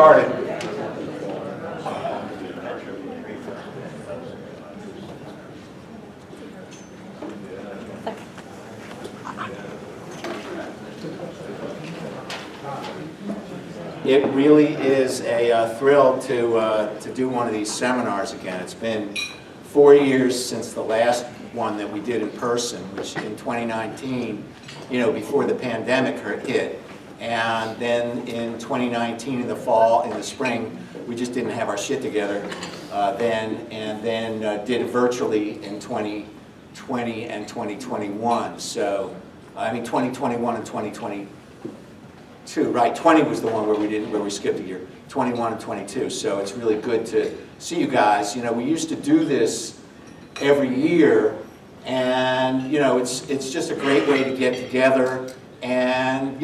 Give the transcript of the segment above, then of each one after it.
Started. It really is a thrill to do one of these seminars again. It's been 4 years since the last one that we did in person, which in 2019, before the pandemic hit. And then in 2019, in the fall, in the spring, we just didn't have our shit together then, and then did it virtually in 2020 and 2021. So, 2021 and 2022, right? 20 was the one where we skipped a year. 21 and 22. So it's really good to see you guys. We used to do this every year, and it's just a great way to get together and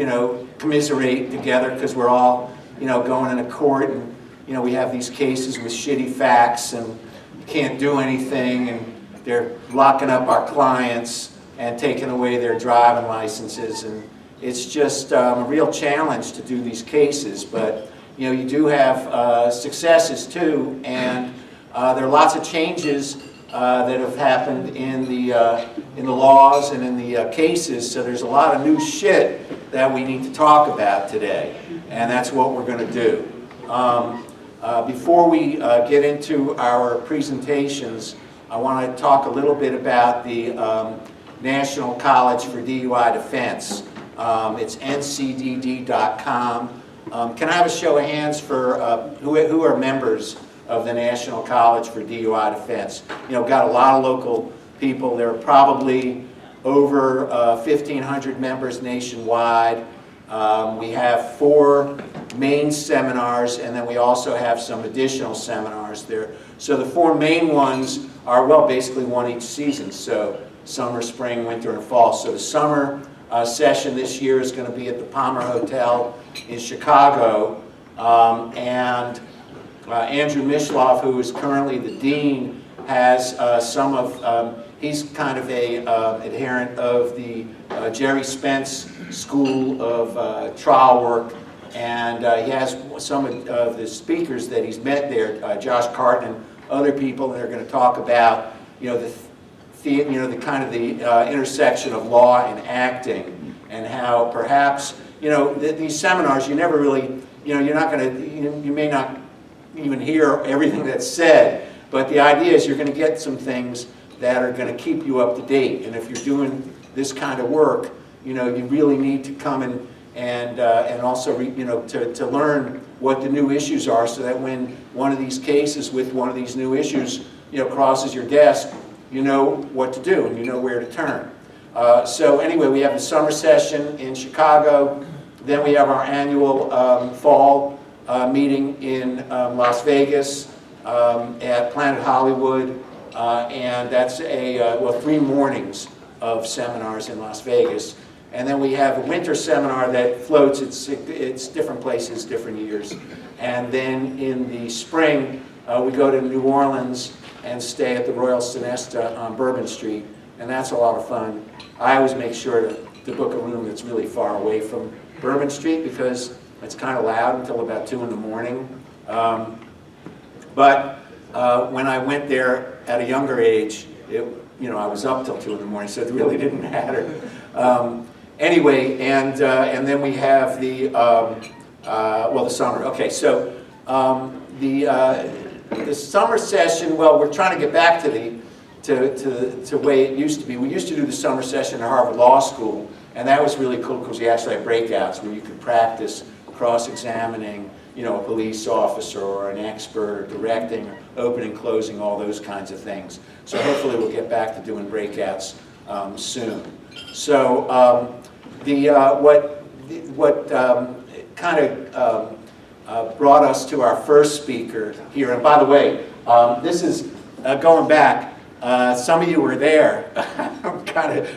commiserate together, because we're all going into court, and we have these cases with shitty facts and you can't do anything, and they're locking up our clients and taking away their driving licenses, and it's just a real challenge to do these cases. But you do have successes too, and there are lots of changes that have happened in the laws and in the cases. So there's a lot of new shit that we need to talk about today, and that's what we're going to do. Before we get into our presentations, I want to talk a little bit about the National College for DUI Defense. It's ncdd.com. Can I have a show of hands for who are members of the National College for DUI Defense? Got a lot of local people. There are probably over 1,500 members nationwide. We have 4 main seminars, and then we also have some additional seminars there. So the 4 main ones are, well, basically one each season. So summer, spring, winter, and fall. So the summer session this year is going to be at the Palmer Hotel in Chicago, and Andrew Mishlove, who is currently the dean, has he's kind of a adherent of the Jerry Spence School of Trial Work, and he has some of the speakers that he's met there, Josh Carton and other people, and they're going to talk about the intersection of law and acting, and how perhaps these seminars, you never really you may not even hear everything that's said, but the idea is you're going to get some things that are going to keep you up to date. And if you're doing this kind of work, you really need to come in and also to learn what the new issues are, so that when one of these cases with one of these new issues crosses your desk, you know what to do and you know where to turn. So anyway, we have the summer session in Chicago. Then we have our annual fall meeting in Las Vegas at Planet Hollywood, and that's 3 mornings of seminars in Las Vegas. And then we have a winter seminar that floats. It's different places, different years. And then in the spring, we go to New Orleans and stay at the Royal Sonesta on Bourbon Street, and that's a lot of fun. I always make sure to book a room that's really far away from Bourbon Street, because it's kind of loud until about 2 in the morning. But when I went there at a younger age, I was up till 2 in the morning, so it really didn't matter. Anyway, and then we have the summer. Okay, so the summer session. Well, we're trying to get back to the way it used to be. We used to do the summer session at Harvard Law School, and that was really cool because we actually had breakouts where you could practice cross-examining, a police officer or an expert, or directing, or opening, closing, all those kinds of things. So hopefully we'll get back to doing breakouts soon. So what brought us to our first speaker here, and by the way, this is going back. Some of you were there.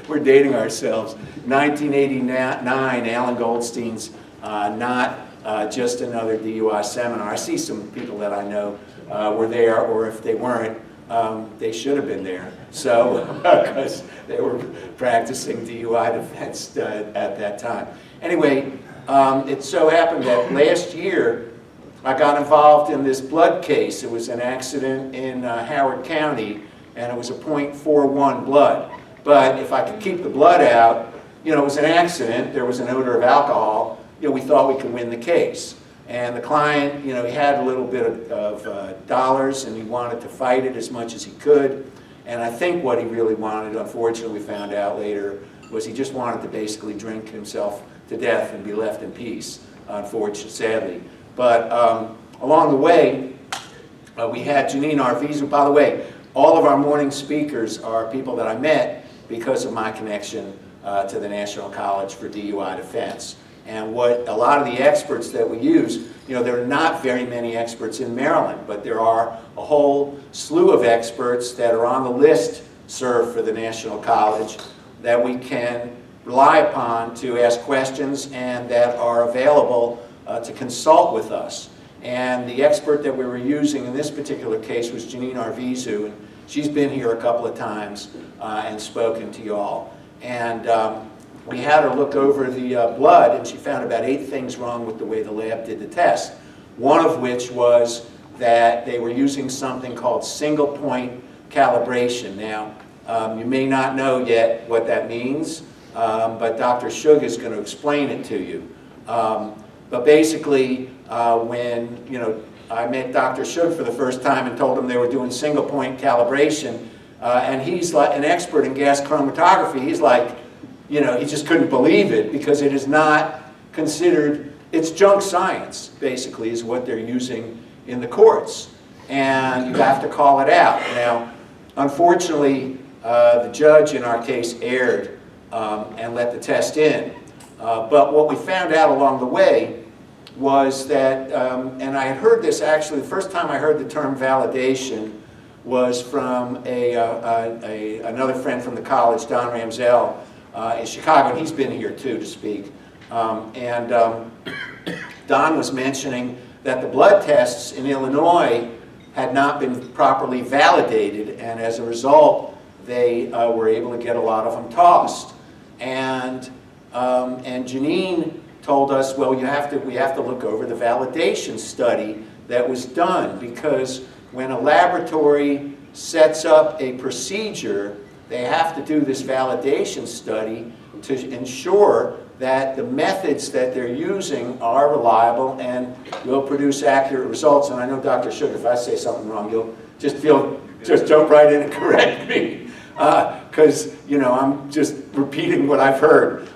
We're dating ourselves. 1989, Alan Goldstein's Not Just Another DUI Seminar. I see some people that I know were there, or if they weren't, they should have been there. So, because they were practicing DUI defense at that time. Anyway, it so happened that last year, I got involved in this blood case. It was an accident in Howard County, and it was a .41 blood. But if I could keep the blood out, you know, it was an accident, there was an odor of alcohol, you know, we thought we could win the case. And the client, you know, he had a little bit of dollars, and he wanted to fight it as much as he could. And I think what he really wanted, unfortunately we found out later, was he just wanted to basically drink himself to death and be left in peace, unfortunately, sadly. But along the way, we had Janine Arvizu. By the way, all of our morning speakers are people that I met because of my connection to the National College for DUI Defense. And what a lot of the experts that we use, you know, there are not very many experts in Maryland, but there are a whole slew of experts that are on the list served for the National College that we can rely upon to ask questions and that are available to consult with us. And the expert that we were using in this particular case was Janine Arvizu, and she's been here a couple of times and spoken to you all. And we had her look over the blood, and she found about 8 things wrong with the way the lab did the test. One of which was that they were using something called single point calibration. Now, you may not know yet what that means, but Dr. Shug is going to explain it to you. But basically, when I met Dr. Shug for the first time and told him they were doing single point calibration, and he's like an expert in gas chromatography, he's like, you know, he just couldn't believe it because it is not considered, it's junk science, basically, is what they're using in the courts. And you have to call it out. Now, unfortunately, the judge in our case erred and let the test in. But what we found out along the way was that, and I had heard this actually, the first time I heard the term validation was from another friend from the college, Don Ramsell, in Chicago, and he's been here too to speak. Don was mentioning that the blood tests in Illinois had not been properly validated, and as a result, they were able to get a lot of them tossed. And Janine told us, well, we have to look over the validation study that was done, because when a laboratory sets up a procedure, they have to do this validation study to ensure that the methods that they're using are reliable and will produce accurate results. And I know, Dr. Shug, if I say something wrong, you'll just jump right in and correct me, because you know I'm just repeating what I've heard.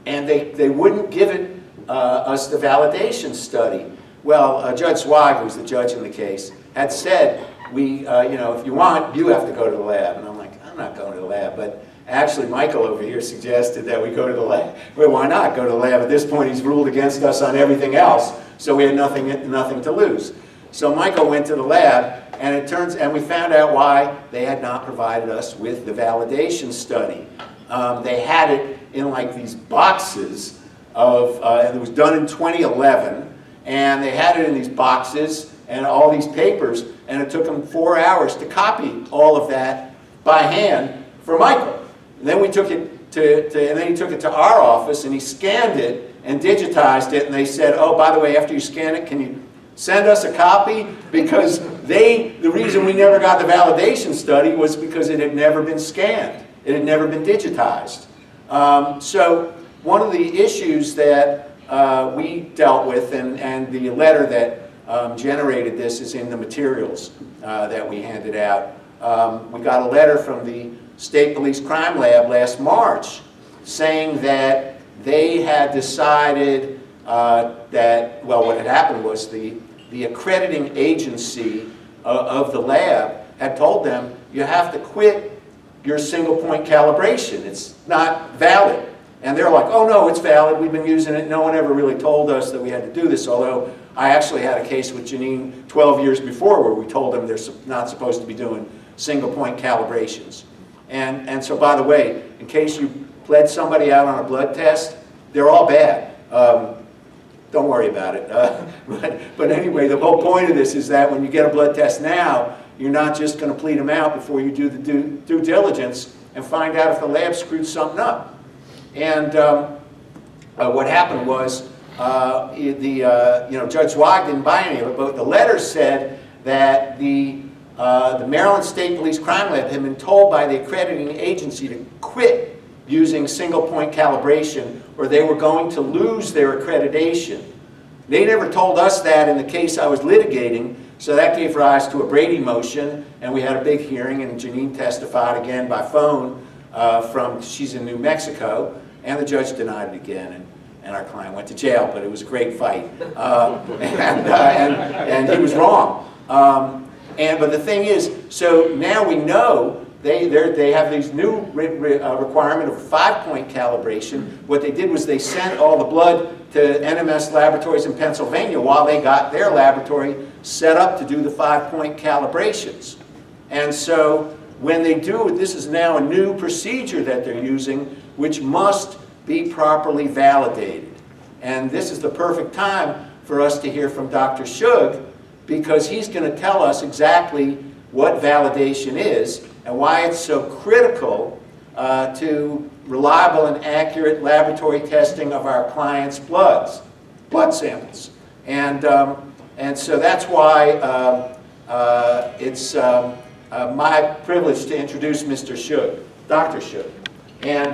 And they wouldn't give it us the validation study. Well, Judge Swag, who's the judge in the case, had said, you know, if you want, you have to go to the lab. And I'm like, I'm not going to the lab. But actually, Michael over here suggested that we go to the lab. Well, why not go to the lab? At this point, he's ruled against us on everything else, so we had nothing to lose. So Michael went to the lab, and we found out why they had not provided us with the validation study. They had it in like these boxes and it was done in 2011, and they had it in these boxes and all these papers, and it took them 4 hours to copy all of that by hand for Michael. And then we took it and then he took it to our office, and he scanned it and digitized it, and they said, oh, by the way, after you scan it, can you send us a copy? Because the reason we never got the validation study was because it had never been scanned. It had never been digitized. So one of the issues that we dealt with, and the letter that generated this is in the materials that we handed out. We got a letter from the State Police Crime Lab last March saying that they had decided that, well, what had happened was the accrediting agency of the lab had told them, you have to quit your single point calibration. It's not valid. And they're like, oh no, it's valid, we've been using it. No one ever really told us that we had to do this, although I actually had a case with Janine 12 years before where we told them they're not supposed to be doing single point calibrations. And so, by the way, in case you bled somebody out on a blood test, they're all bad. Don't worry about it. But anyway, the whole point of this is that when you get a blood test now, you're not just going to plead them out before you do the due diligence and find out if the lab screwed something up. And what happened was Judge Wag didn't buy any of it, but the letter said that the Maryland State Police Crime Lab had been told by the accrediting agency to quit using single point calibration or they were going to lose their accreditation. They never told us that in the case I was litigating, so that gave rise to a Brady motion, and we had a big hearing, and Janine testified again by phone she's in New Mexico, and the judge denied it again, and our client went to jail, but it was a great fight. And he was wrong. But the thing is, so now we know they have these new requirement of 5-point calibration. What they did was they sent all the blood to NMS laboratories in Pennsylvania while they got their laboratory set up to do the 5-point calibrations. And so when they do it, this is now a new procedure that they're using, which must be properly validated. And this is the perfect time for us to hear from Dr. Shug, because he's going to tell us exactly what validation is and why it's so critical to reliable and accurate laboratory testing of our clients' blood samples. And so that's why it's my privilege to introduce Mr. Shug, Dr. Shug. And